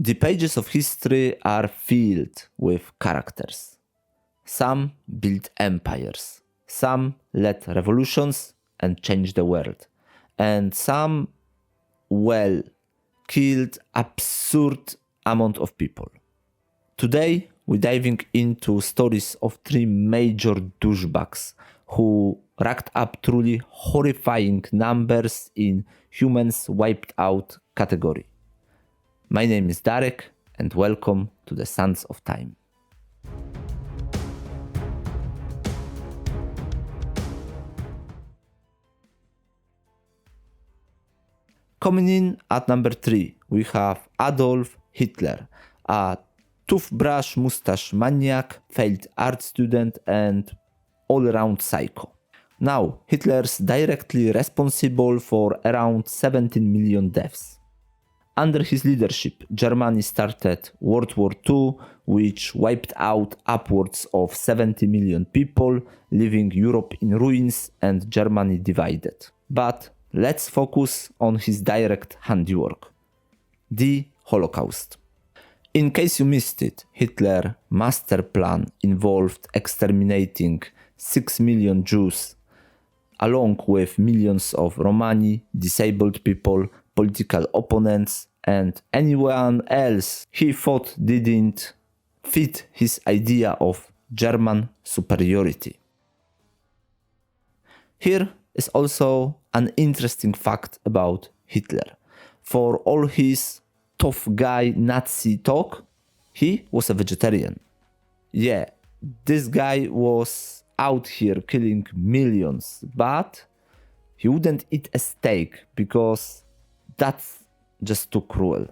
The pages of history are filled with characters. Some built empires, some led revolutions and changed the world, and some, well, killed absurd amount of people. Today, we're diving into stories of three major douchebags who racked up truly horrifying numbers in humans wiped out category. My name is Darek, and welcome to the Sands of Time. Coming in at number 3, we have Adolf Hitler, a toothbrush mustache maniac, failed art student, and all-around psycho. Now, Hitler's directly responsible for around 17 million deaths. Under his leadership, Germany started World War II, which wiped out upwards of 70 million people, leaving Europe in ruins and Germany divided. But let's focus on his direct handiwork, the Holocaust. In case you missed it, Hitler's master plan involved exterminating 6 million Jews, along with millions of Romani, disabled people, political opponents, and anyone else he thought didn't fit his idea of German superiority. Here is also an interesting fact about Hitler. For all his tough guy Nazi talk, he was a vegetarian. Yeah, this guy was out here killing millions, but he wouldn't eat a steak because that's just too cruel.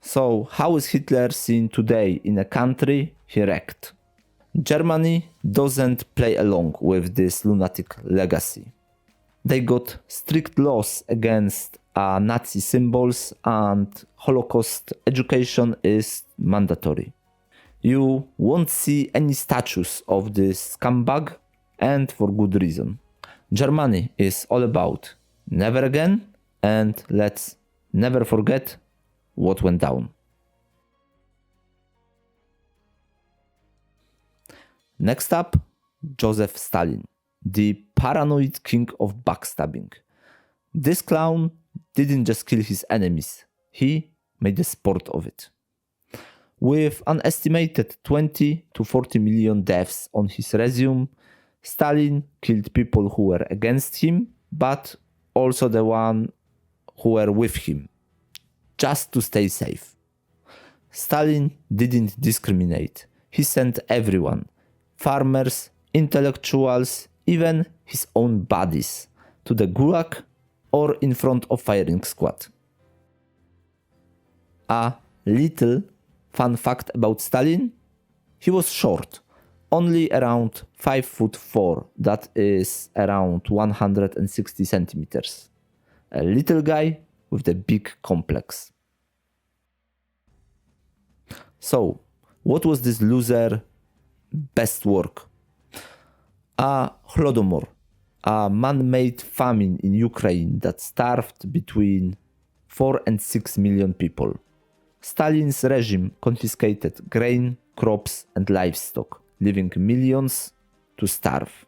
So how is Hitler seen today in a country he wrecked? Germany doesn't play along with this lunatic legacy. They got strict laws against Nazi symbols, and Holocaust education is mandatory. You won't see any statues of this scumbag, and for good reason. Germany is all about never again, and let's never forget what went down. Next up, Joseph Stalin, the paranoid king of backstabbing. This clown didn't just kill his enemies, he made a sport of it. With an estimated 20 to 40 million deaths on his resume, Stalin killed people who were against him, but also the one who were with him, just to stay safe. Stalin didn't discriminate. He sent everyone, farmers, intellectuals, even his own buddies, to the gulag or in front of firing squad. A little fun fact about Stalin: he was short, only around 5'4", that is around 160 centimeters. A little guy with the big complex. So, what was this loser best work? A Holodomor, a man-made famine in Ukraine that starved between 4 and 6 million people. Stalin's regime confiscated grain, crops and livestock, leaving millions to starve.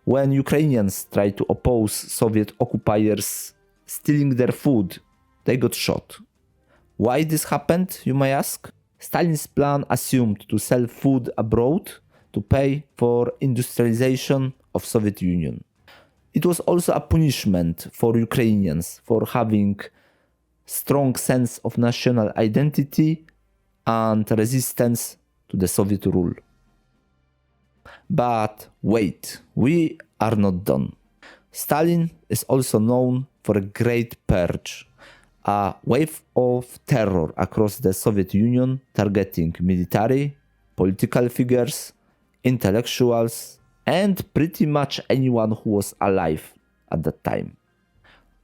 When Ukrainians tried to oppose Soviet occupiers stealing their food, they got shot. Why this happened, you may ask? Stalin's plan assumed to sell food abroad to pay for industrialization of Soviet Union. It was also a punishment for Ukrainians for having strong sense of national identity and resistance to the Soviet rule. But wait, we are not done. Stalin is also known for a great purge, a wave of terror across the Soviet Union targeting military, political figures, intellectuals, and pretty much anyone who was alive at that time.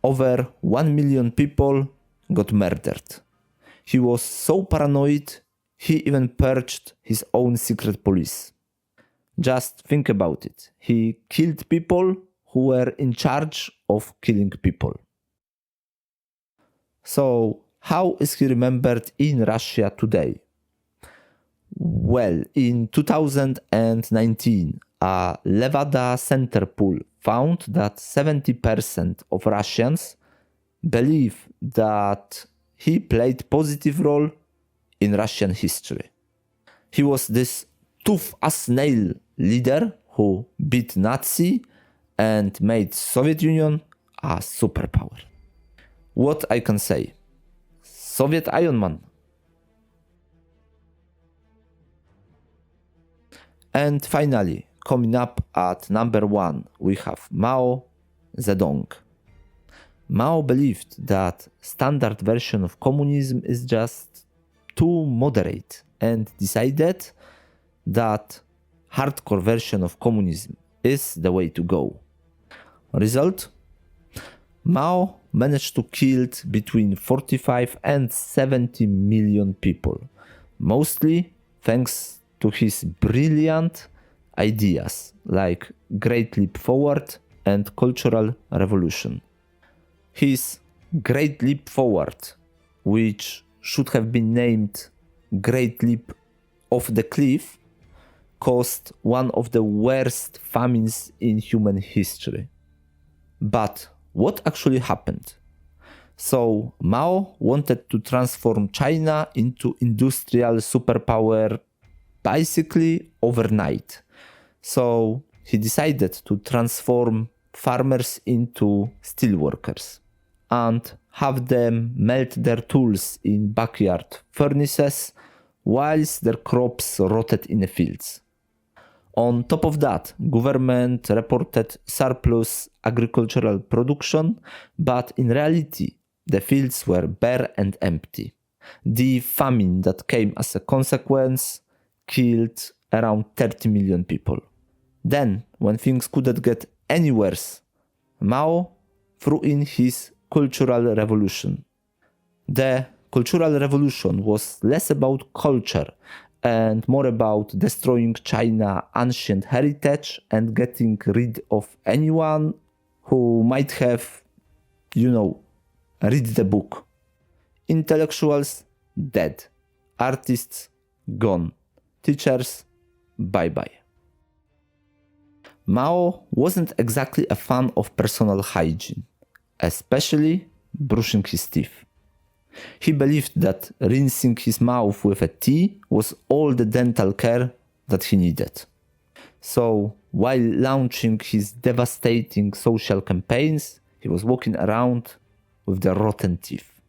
Over 1 million people got murdered. He was so paranoid, he even purged his own secret police. Just think about it. He killed people who were in charge of killing people. So, How is he remembered in Russia today? Well, in 2019, a Levada Center poll found that 70% of Russians believe that he played positive role in Russian history. He was this tough as nail leader who beat Nazi and made Soviet Union a superpower. What I can say? Soviet Iron Man. And finally, coming up at number 1, we have Mao Zedong. Mao believed that standard version of communism is just too moderate and decided that hardcore version of communism is the way to go. Result? Mao managed to kill between 45 and 70 million people, mostly thanks to his brilliant ideas like Great Leap Forward and Cultural Revolution. His Great Leap Forward, which should have been named Great Leap off the Cliff, caused one of the worst famines in human history. But what actually happened? So Mao wanted to transform China into industrial superpower basically overnight. So he decided to transform farmers into steelworkers and have them melt their tools in backyard furnaces whilst their crops rotted in the fields. On top of that, government reported surplus agricultural production, but in reality, the fields were bare and empty. The famine that came as a consequence killed around 30 million people. Then, when things couldn't get any worse, Mao threw in his Cultural Revolution. The Cultural Revolution was less about culture and more about destroying China's ancient heritage and getting rid of anyone who might have, read the book. Intellectuals dead, artists gone, teachers bye-bye. Mao wasn't exactly a fan of personal hygiene, especially brushing his teeth. He believed that rinsing his mouth with a tea was all the dental care that he needed. So, while launching his devastating social campaigns, he was walking around with the rotten teeth.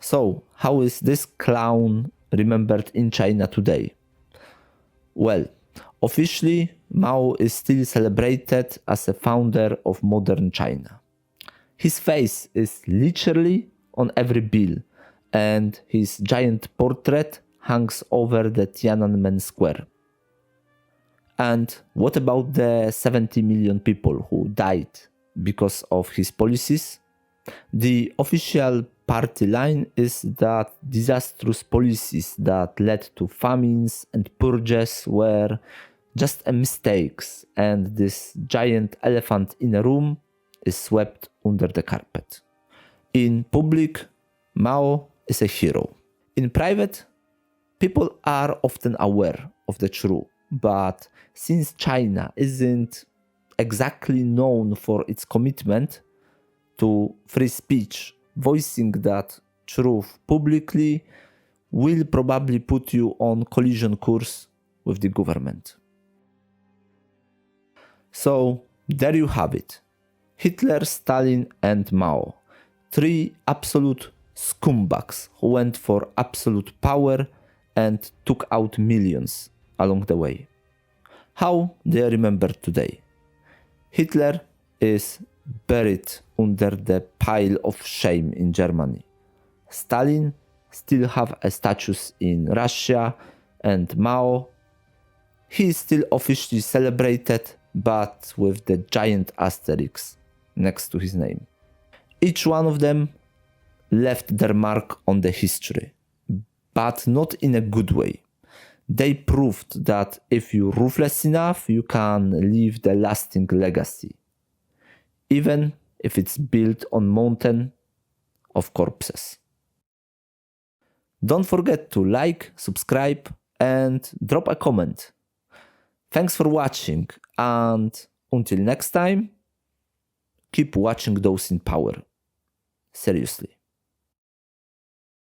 So, how is this clown remembered in China today? Well, officially, Mao is still celebrated as a founder of modern China. His face is literally on every bill, and his giant portrait hangs over the Tiananmen Square. And what about the 70 million people who died because of his policies? The official party line is that disastrous policies that led to famines and purges were just mistakes, and this giant elephant in a room is swept under the carpet. In public, Mao is a hero. In private, people are often aware of the truth, but since China isn't exactly known for its commitment to free speech, voicing that truth publicly will probably put you on collision course with the government. So, there you have it. Hitler, Stalin and Mao. 3 absolute scumbags who went for absolute power and took out millions along the way. How they are remembered today? Hitler is buried under the pile of shame in Germany. Stalin still have a status in Russia, and Mao, he is still officially celebrated, but with the giant asterisk next to his name. Each one of them left their mark on the history, but not in a good way. They proved that if you're ruthless enough, you can leave the lasting legacy, even if it's built on mountain of corpses. Don't forget to like, subscribe, and drop a comment. Thanks for watching, and until next time, keep watching those in power. Seriously.